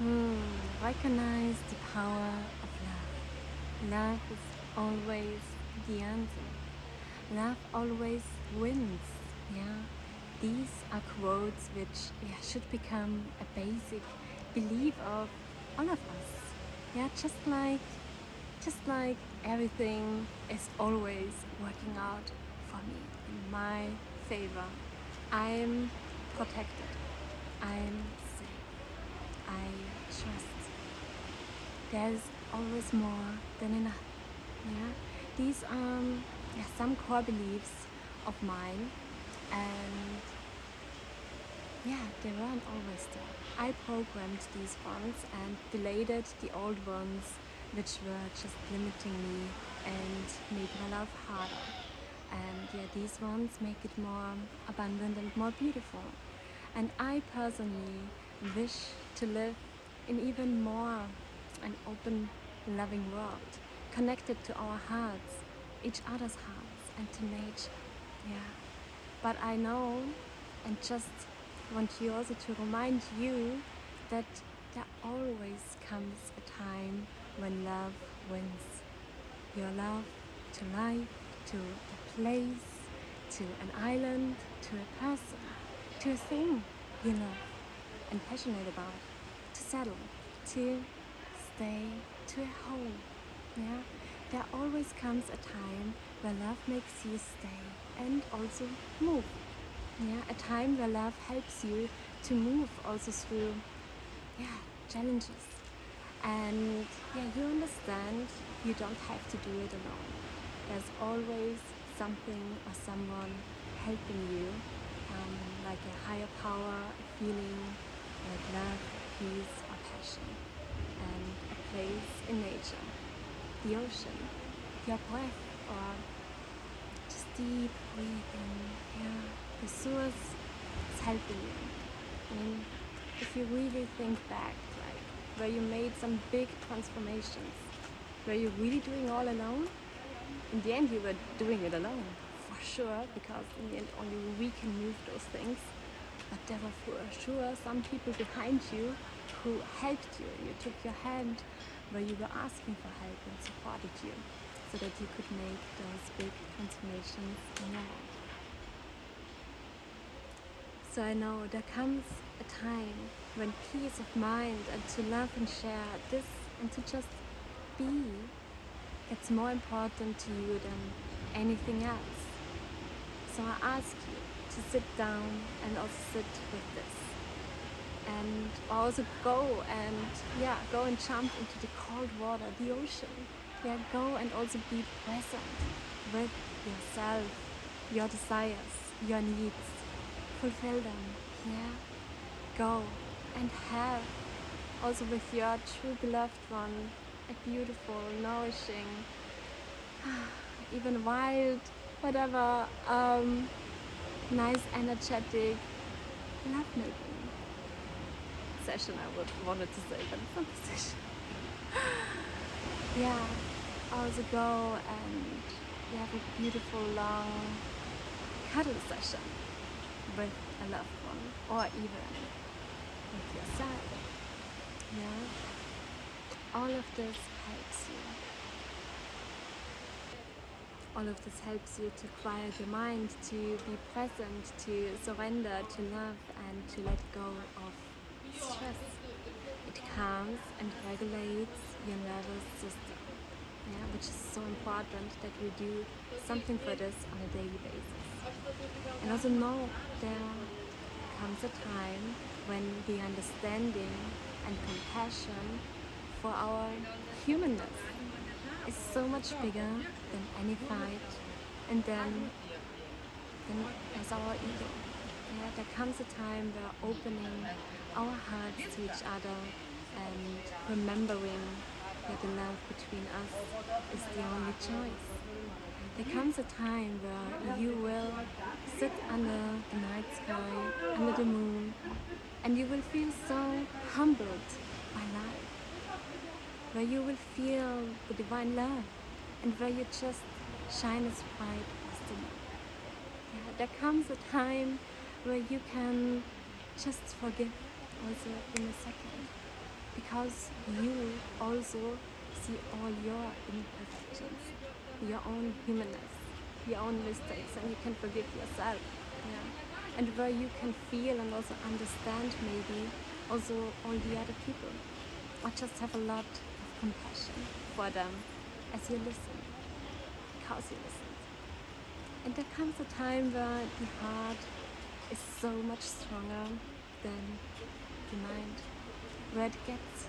Recognize the power of love. Love is always the answer. Love always wins. Yeah, these are quotes which should become a basic belief of all of us. Yeah, just like everything is always working out for me in my favor. I'm protected. I'm safe. I trust. There's always more than enough. Yeah, these are some core beliefs of mine, and they weren't always there. I programmed these ones and deleted the old ones, which were just limiting me and made my life harder. And these ones make it more abundant and more beautiful. And I personally wish to live in even more an open, loving world, connected to our hearts, each other's hearts, and to nature. Yeah. But I know, and just want you also to remind you that there always comes a time when love wins. Your love to life, to a place, to an island, to a person, to a thing you love and passionate about, to settle, to stay, to a home. Yeah, there always comes a time where love makes you stay and also move. Yeah, a time where love helps you to move also through challenges. And you understand you don't have to do it alone. There's always something or someone helping you, like a higher power, a feeling like love, peace, or passion, and a place in nature, the ocean, your breath, or just deep breathing. The source is helping you. I mean, if you really think back, like where you made some big transformations, were you really doing all alone? In the end, you were doing it alone, for sure, because in the end, only we can move those things. But there were for sure some people behind you who helped you. You took your hand where you were asking for help and supported you, so that you could make those big transformations in your life. So I know there comes a time when peace of mind and to love and share this and to just be gets more important to you than anything else. So I ask you to sit down and also sit with this. And also go and jump into the cold water, the ocean. Go and also be present with yourself, your desires, your needs. Fulfill them. Go and have also with your true beloved one a beautiful, nourishing, even wild, whatever, nice, energetic lovemaking session. I wanted to say, but it's not a session. Also go and have a beautiful, long cuddle session with a loved one, or even with yourself. All of this helps you. All of this helps you to quiet your mind, to be present, to surrender, to love, and to let go of stress. It calms and regulates your nervous system, which is so important that we do something for this on a daily basis. And also know there comes a time when the understanding and compassion for our humanness is so much bigger than any fight, and then there's our ego. There comes a time where opening our hearts to each other and remembering that the love between us is the only choice. There comes a time where you will sit under the night sky, under the moon, and you will feel so humbled by life, where you will feel the divine love, and where you just shine as bright as the moon. There comes a time where you can just forgive also in a second, because you also see all your imperfections, your own humanness, your own mistakes, and you can forgive yourself. Yeah. And where you can feel and also understand maybe also all the other people, or just have a lot of compassion for them as you listen, because you listen. And there comes a time where the heart is so much stronger than the mind, where it gets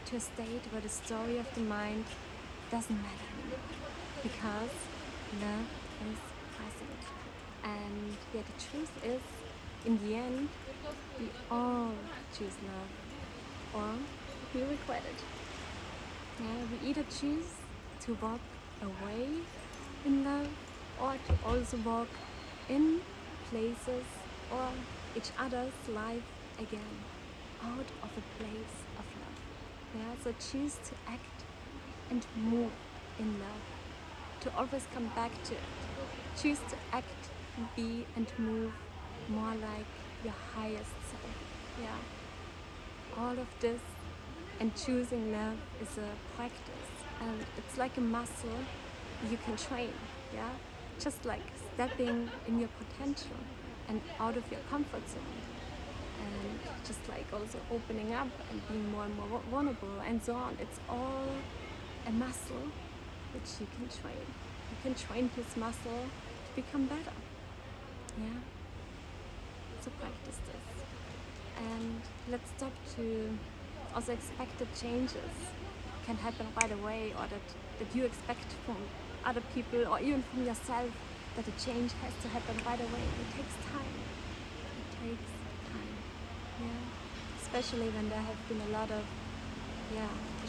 to a state where the story of the mind doesn't matter anymore, because love is present. And the truth is, in the end, we all choose love, or we regret it. Yeah, we either choose to walk away in love, or to also walk in places or each other's life again, out of a place of love. Yeah, so choose to act and move in love, to always come back to it. Choose to act, be and move more like your highest self. Yeah, all of this and choosing love is a practice, and it's like a muscle you can train. Yeah, just like stepping in your potential and out of your comfort zone, and just like also opening up and being more and more vulnerable and so on. It's all a muscle which you can train. You can train this muscle to become better. Yeah, so practice this, and let's stop to also expect that changes can happen right away, or that you expect from other people or even from yourself that a change has to happen right away. It takes time. It takes time. Yeah. Especially when there have been a lot of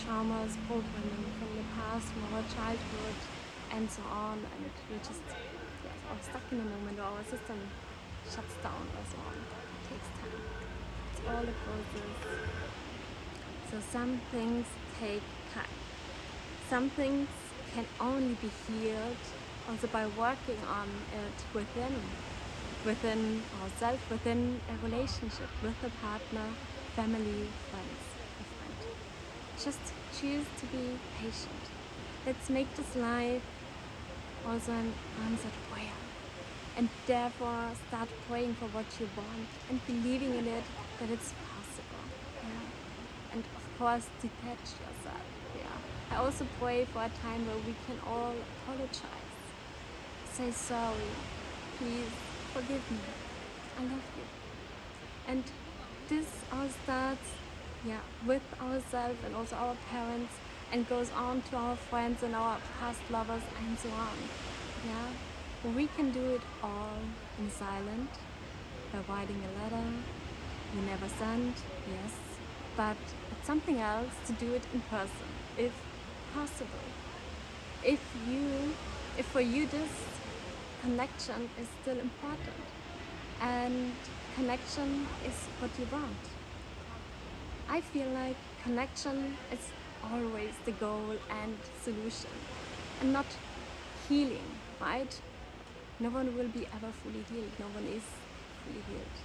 traumas, programming from the past, from our childhood and so on, and we're just or stuck in a moment where our system shuts down or so on. It takes time. It's all a process. So some things take time. Some things can only be healed also by working on it within ourselves, within a relationship with a partner, family, friends, a friend. Just choose to be patient. Let's make this life also an answered prayer, and therefore start praying for what you want and believing in it, that it's possible. Yeah. And of course, detach yourself. Yeah. I also pray for a time where we can all apologize. Say sorry, please forgive me, I love you. And this all starts with ourselves and also our parents, and goes on to our friends and our past lovers and so on. Yeah, we can do it all in silence by writing a letter we never sent, yes, but it's something else to do it in person, if possible. If for you this connection is still important, and connection is what you want. I feel like connection is always the goal and solution, and not healing, right? No one will be ever fully healed. No one is fully healed.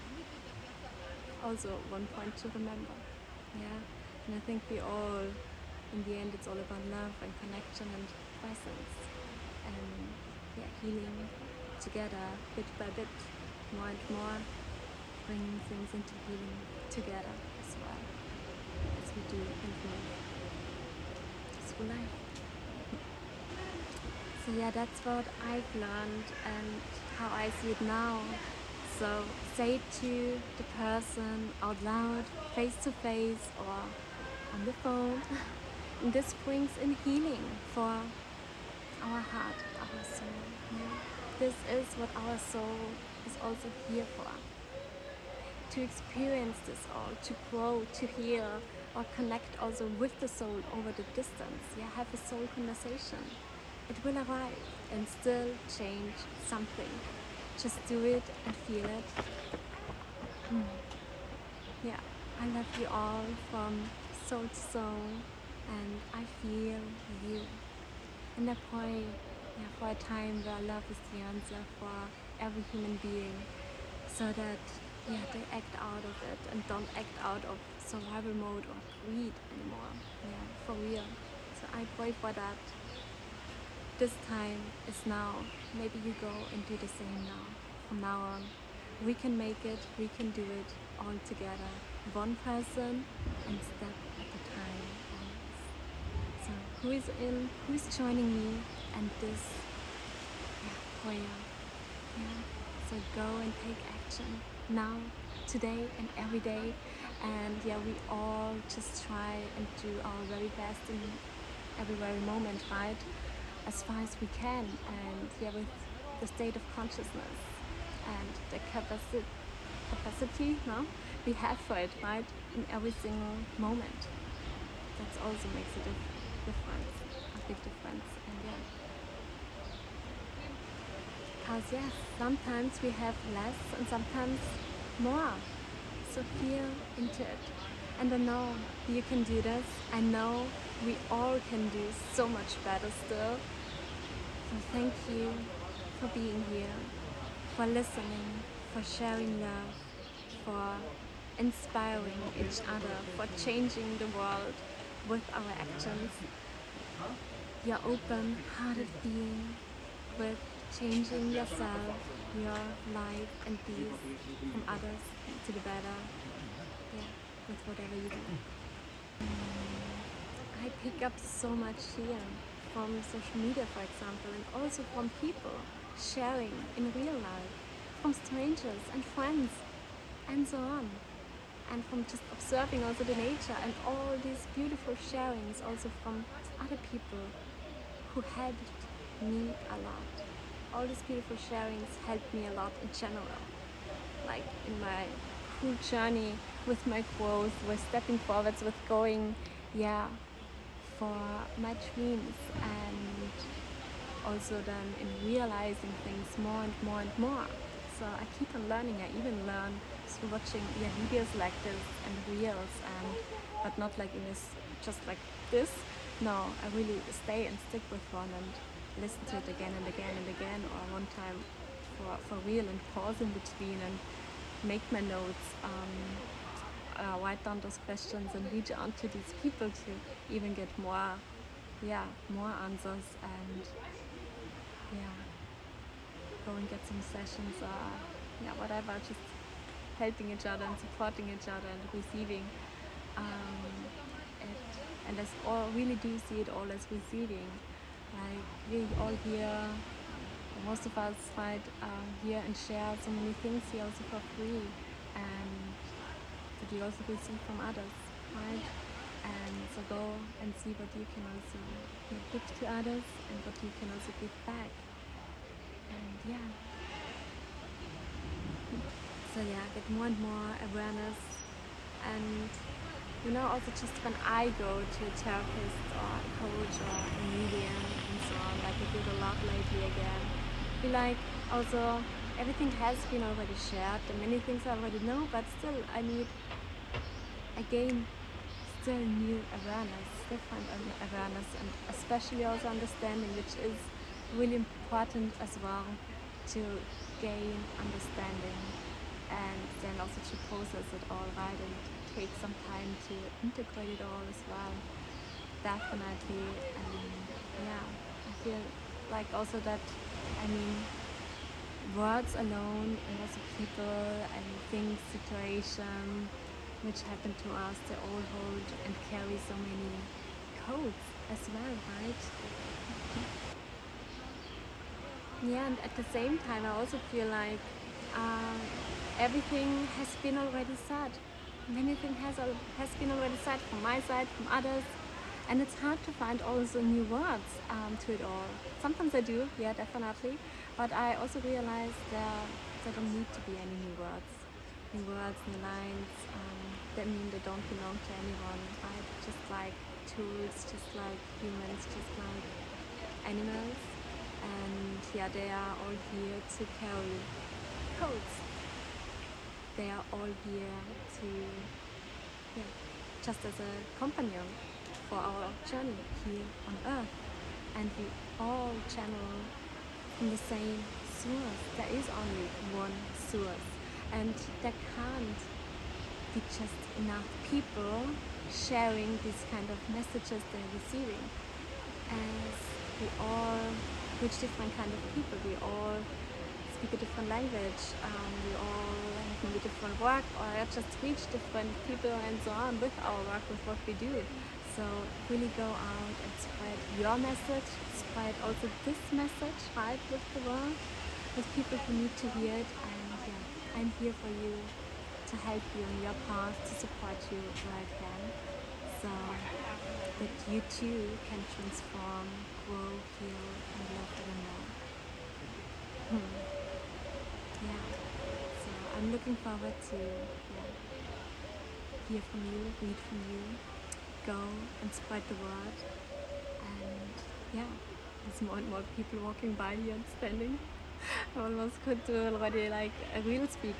Also, one point to remember. Yeah, and I think we all, in the end, it's all about love and connection and presence, and healing together, bit by bit, more and more, bringing things into healing together as well, as we do and move through life. So that's what I've learned and how I see it now. So say it to the person out loud, face to face, or on the phone. And this brings in healing for our heart, our soul. Yeah. This is what our soul is also here for. To experience this all, to grow, to heal, or connect also with the soul over the distance. Have a soul conversation. It will arrive and still change something. Just do it and feel it. I love you all from soul to soul, and I feel you. And I pray for a time where love is the answer for every human being, so that they act out of it and don't act out of survival mode or greed anymore. Yeah, for real. So I pray for that. This time is now. Maybe you go and do the same now. From now on, we can make it, we can do it all together. One person and step at a time. Always. So who is joining me and this prayer? Yeah. So go and take action now, today and every day. And we all just try and do our very best in every very moment, right? As far as we can, and with the state of consciousness and the capacity we have for it, right? In every single moment. That also makes a difference, a big difference. And because sometimes we have less and sometimes more. So feel into it. And I know you can do this. I know we all can do so much better still. So thank you for being here, for listening, for sharing love, for inspiring each other, for changing the world with our actions. Your open-hearted being with changing yourself, your life and peace from others to the better, with whatever you do. I pick up so much here from social media, for example, and also from people sharing in real life, from strangers and friends, and so on. And from just observing also the nature and all these beautiful sharings also from other people who helped me a lot. All these beautiful sharings helped me a lot in general, like in my cool journey with my growth, with stepping forwards, with going, for my dreams, and also then in realizing things more and more and more. So I keep on learning. I even learn through watching videos like this and reels, but not like in this, just like this. No, I really stay and stick with one and listen to it again and again and again, or one time for real, and pause in between and make my notes, write down those questions and reach out to these people to even get more answers, and go and get some sessions or whatever, just helping each other and supporting each other and receiving it. And I all really do see it all as receiving. Like we all here, most of us here and share so many things here also for free, and that you also receive from others, right? And so go and see what you can also give to others and what you can also give back. And so get more and more awareness. And also just when I go to a therapist or a coach or a medium and so on, like I did a lot lately again, I feel like also everything has been already shared and many things I already know, but still I need again still new awareness, different awareness, and especially also understanding, which is really important as well, to gain understanding and then also to process it all, right, and take some time to integrate it all as well, definitely. And I feel like also that, words alone and also people and things, situation which happen to us, they all hold and carry so many codes as well, right? And at the same time I also feel like everything has been already said. Many things has been already said from my side, from others, and it's hard to find also new words to it all. Sometimes I do, definitely, but I also realize there don't need to be any new words, new lines that mean they don't belong to anyone, right? Just like tools, just like humans, just like animals, and they are all here to carry codes. They are all here to, just as a companion for our journey here on Earth. And we all channel from the same source. There is only one source, and there can't be just enough people sharing these kind of messages they're receiving. As we all reach different kind of people, we all speak a different language, we all have maybe different work or just reach different people and so on with our work, with what we do. So really go out and spread your message, spread also this message, right, with the world, with people who need to hear it. And yeah, I'm here for you, to help you on your path, to support you where I can, so that you too can transform, grow, heal, and love even more. Yeah, so I'm looking forward to hear from you, read from you, go and spread the word. And yeah, there's more and more people walking by here and standing. I almost could do already like a real speech,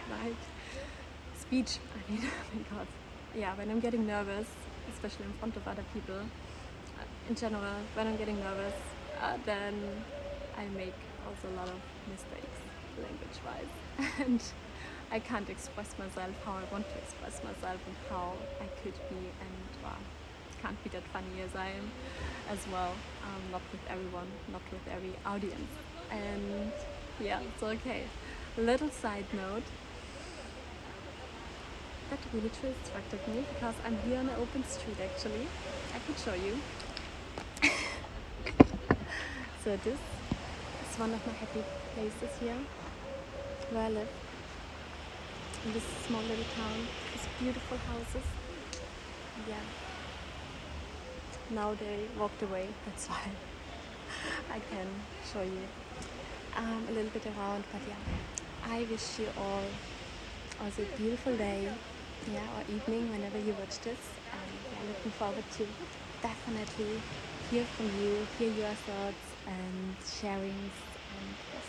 I mean, oh my god. Yeah, when I'm getting nervous, especially in front of other people, in general, when I'm getting nervous, then I make also a lot of mistakes, language-wise. And I can't express myself how I want to express myself and how I could be, and can't be that funny as I am as well. Not with everyone, not with every audience. And yeah, it's okay. Little side note, that really distracted me because I'm here on an open street actually. I could show you. So this is one of my happy places here where I live. In this small little town, these beautiful houses. Yeah. Now they walked away, that's why I can show you a little bit around. But yeah, I wish you all also a beautiful day, or evening whenever you watch this. And looking forward to definitely hear from you, hear your thoughts and sharings, and yes,